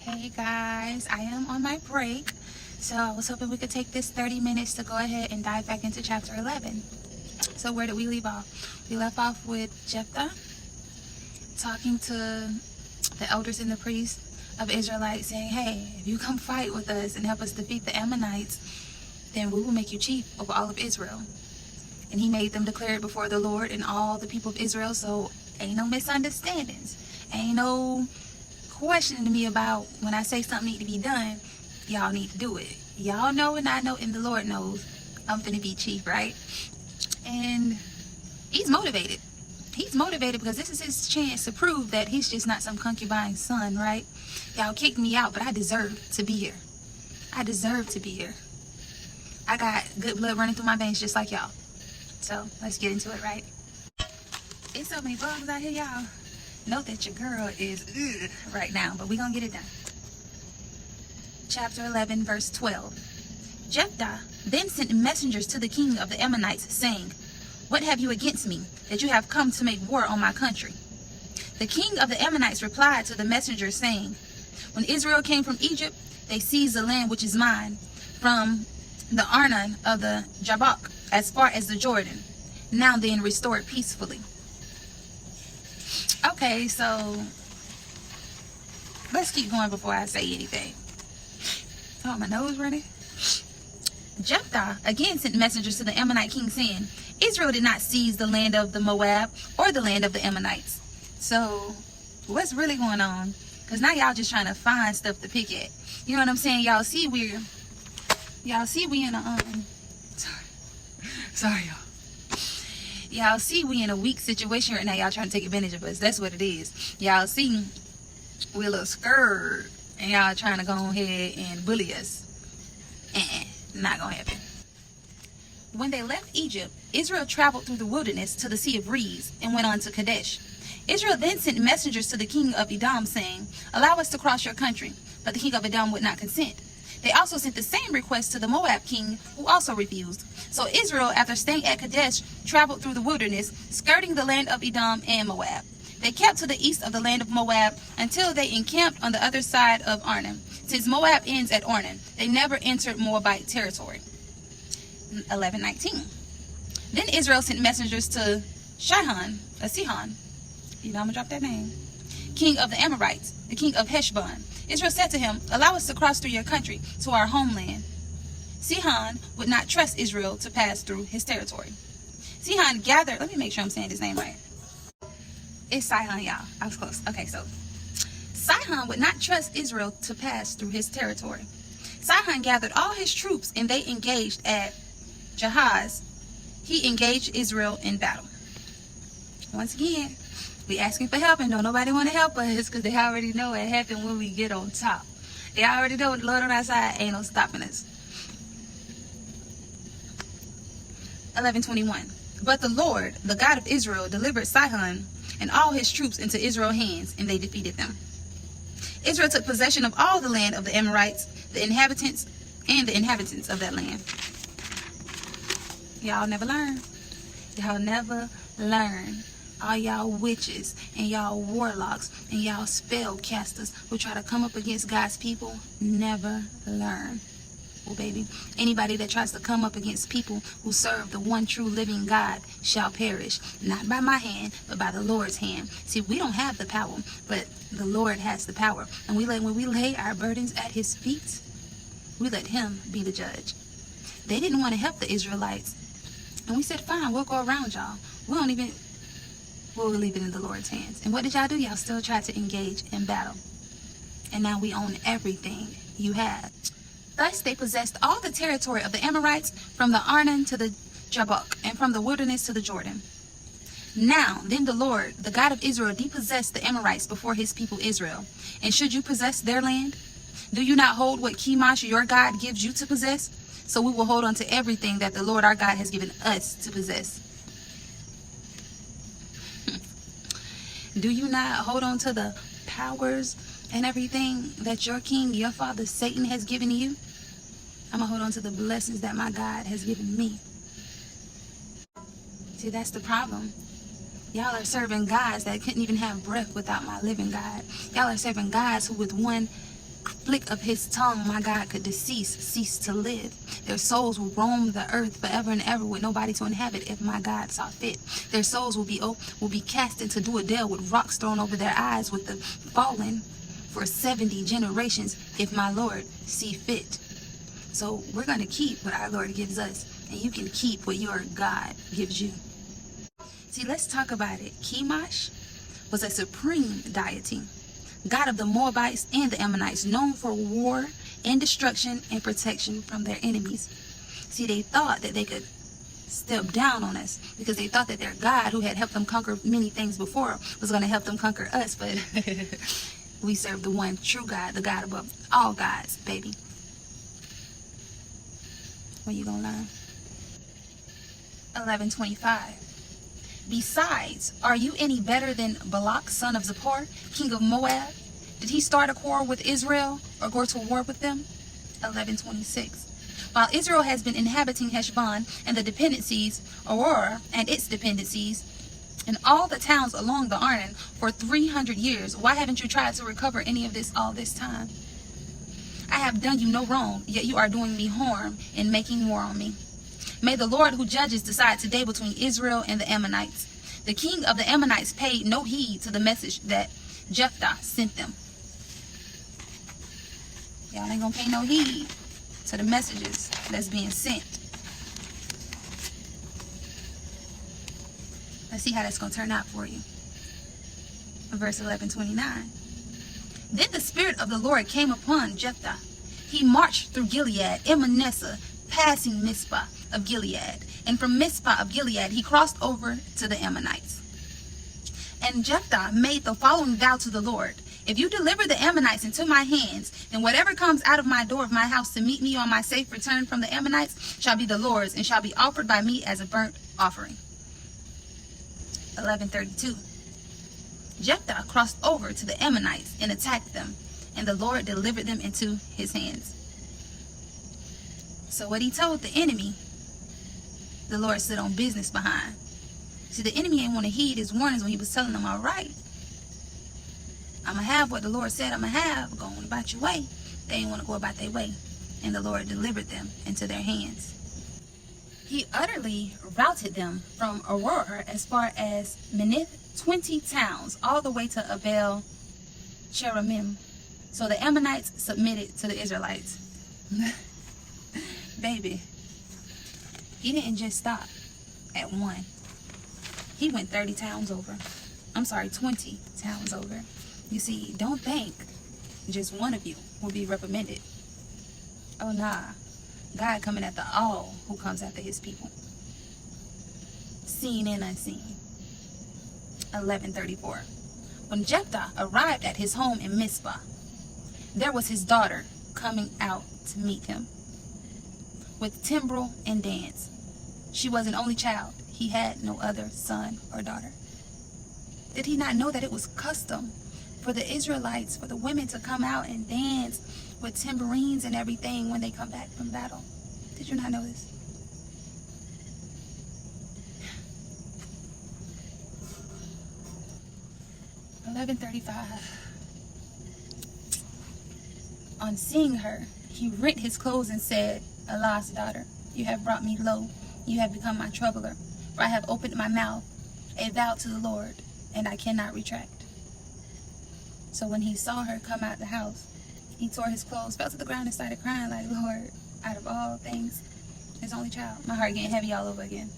Hey guys, I am on my break, so I was hoping we could take this 30 minutes to go ahead and dive back into chapter 11. So where did we leave off? We left off with Jephthah talking to the elders and the priests of Israelites, saying, hey, if you come fight with us and help us defeat the Ammonites, then we will make you chief over all of Israel. And he made them declare it before the Lord and all the people of Israel, so ain't no misunderstandings, ain't no questioning me about when I say something need to be done. Y'all need to do it. Y'all know and I know and the Lord knows I'm finna be chief, right? And he's motivated. He's motivated because this is his chance to prove that he's just not some concubine's son, right? Y'all kicked me out, but I deserve to be here. I deserve to be here. I got good blood running through my veins just like y'all. So let's get into it, right? It's so many bugs out here, y'all. Note that your girl is right now, but we're gonna get it done. Chapter 11, verse 12. Jephthah then sent messengers to the king of the Ammonites, saying, what have you against me, that you have come to make war on my country? The king of the Ammonites replied to the messengers, saying, when Israel came from Egypt, they seized the land which is mine, from the Arnon of the Jabbok, as far as the Jordan. Now then, restore it peacefully. Okay, so let's keep going before I say anything. Oh, my nose running. Jephthah again sent messengers to the Ammonite king, saying, Israel did not seize the land of the Moab or the land of the Ammonites. So what's really going on? Because now y'all just trying to find stuff to pick at. You know what I'm saying? Y'all see we in a sorry y'all. Y'all see we in a weak situation right now. Y'all trying to take advantage of us. That's what it is. Y'all see we a little scared and y'all trying to go ahead and bully us. Not gonna happen. When they left Egypt, Israel traveled through the wilderness to the Sea of Reeds and went on to Kadesh. Israel then sent messengers to the king of Edom, saying, allow us to cross your country. But the king of Edom would not consent. They also sent the same request to the Moab king, who also refused. So Israel, after staying at Kadesh, traveled through the wilderness, skirting the land of Edom and Moab. They kept to the east of the land of Moab until they encamped on the other side of Arnon. Since Moab ends at Arnon, they never entered Moabite territory. 11:19. Then Israel sent messengers to Sihon, you know I'm gonna drop that name, king of the Amorites, the king of Heshbon. Israel said to him, allow us to cross through your country to our homeland. Sihon would not trust Israel to pass through his territory. Sihon gathered, let me make sure I'm saying his name right. It's Sihon, y'all. I was close. Okay, so Sihon would not trust Israel to pass through his territory. Sihon gathered all his troops and they engaged at Jahaz. He engaged Israel in battle. Once again, we asking for help and don't nobody want to help us because they already know what happened when we get on top. They already know the Lord on our side ain't no stopping us. 11:21. But the Lord, the God of Israel, delivered Sihon and all his troops into Israel's hands, and they defeated them. Israel took possession of all the land of the Amorites, the inhabitants of that land. Y'all never learn. Y'all never learn. All y'all witches and y'all warlocks and y'all spellcasters who try to come up against God's people never learn. Well, baby, anybody that tries to come up against people who serve the one true living God shall perish, not by my hand, but by the Lord's hand. See, we don't have the power, but the Lord has the power. And when we lay our burdens at his feet, we let him be the judge. They didn't want to help the Israelites. And we said, fine, we'll go around y'all. We'll leave it in the Lord's hands. And what did y'all do? Y'all still tried to engage in battle. And now we own everything you have. Thus they possessed all the territory of the Amorites, from the Arnon to the Jabbok, and from the wilderness to the Jordan. Now then the Lord, the God of Israel, depossessed the Amorites before his people Israel. And should you possess their land? Do you not hold what Chemosh your God gives you to possess? So we will hold on to everything that the Lord our God has given us to possess. Do you not hold on to the powers and everything that your king, your father Satan, has given you? I'm gonna hold on to the blessings that my God has given me. See, that's the problem. Y'all are serving gods that couldn't even have breath without my living God. Y'all are serving gods who with one flick of his tongue, my God could cease to live. Their souls will roam the earth forever and ever with nobody to inhabit if my God saw fit. Their souls will be cast into Duodel with rocks thrown over their eyes with the fallen for 70 generations if my Lord see fit. So we're going to keep what our Lord gives us, and you can keep what your God gives you. See, let's talk about it. Chemosh was a supreme deity, god of the Moabites and the Ammonites, known for war and destruction and protection from their enemies. See, they thought that they could step down on us because they thought that their God, who had helped them conquer many things before, was going to help them conquer us. But we serve the one true God, the God above all gods, baby. What you gonna learn? 11:25. Besides, are you any better than Balak, son of Zippor, king of Moab? Did he start a quarrel with Israel or go to war with them? 11:26. While Israel has been inhabiting Heshbon and the dependencies, Aurora and its dependencies, and all the towns along the Arnon for 300 years, why haven't you tried to recover any of this all this time? I have done you no wrong, yet you are doing me harm and making war on me. May the Lord who judges decide today between Israel and the Ammonites. The king of the Ammonites paid no heed to the message that Jephthah sent them. Y'all ain't gonna pay no heed to the messages that's being sent. Let's see how that's gonna turn out for you. Verse 11:29. Then the Spirit of the Lord came upon Jephthah. He marched through Gilead and Manasseh, passing Mizpah of Gilead. And from Mizpah of Gilead, he crossed over to the Ammonites. And Jephthah made the following vow to the Lord. If you deliver the Ammonites into my hands, then whatever comes out of my door of my house to meet me on my safe return from the Ammonites shall be the Lord's and shall be offered by me as a burnt offering. 11:32. Jephthah crossed over to the Ammonites and attacked them, and the Lord delivered them into his hands. So what he told the enemy, the Lord stood on business behind. See, the enemy ain't want to heed his warnings when he was telling them, all right, I'm going to have what the Lord said I'm going to have. Go on about your way. They ain't want to go about their way. And the Lord delivered them into their hands. He utterly routed them from Aurora as far as Minith, 20 towns, all the way to Abel Cheramim. So the Ammonites submitted to the Israelites. Baby, he didn't just stop at one. He went 30 towns over. I'm sorry, 20 towns over. You see, don't think just one of you will be reprimanded. Oh, nah. God coming after all who comes after his people. Seen and unseen. 11:34. When Jephthah arrived at his home in Mizpah, there was his daughter coming out to meet him with timbrel and dance. She was an only child. He had no other son or daughter. Did he not know that it was custom for the Israelites, for the women to come out and dance with tambourines and everything when they come back from battle? Did you not know this? $11:35. On seeing her, he rent his clothes and said, Alas, daughter, you have brought me low. You have become my troubler. For I have opened my mouth, a vow to the Lord, and I cannot retract. So when he saw her come out the house, he tore his clothes, fell to the ground, and started crying like, Lord, out of all things, his only child. My heart getting heavy all over again.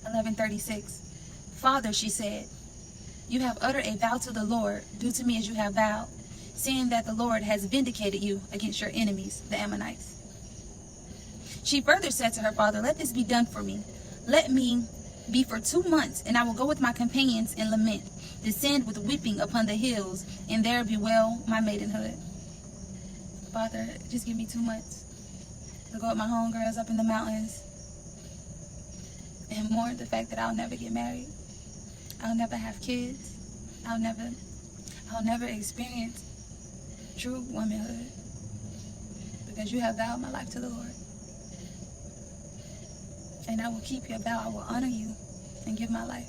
11:36. Father, she said, you have uttered a vow to the Lord. Do to me as you have vowed, seeing that the Lord has vindicated you against your enemies, the Ammonites. She further said to her father, let this be done for me. Let me be for 2 months, and I will go with my companions and lament, descend with weeping upon the hills, and there bewail my maidenhood. Father, just give me 2 months to go with my homegirls up in the mountains and mourn the fact that I'll never get married. I'll never have kids. I'll never experience true womanhood, because you have vowed my life to the Lord. And I will keep your vow. I will honor you and give my life.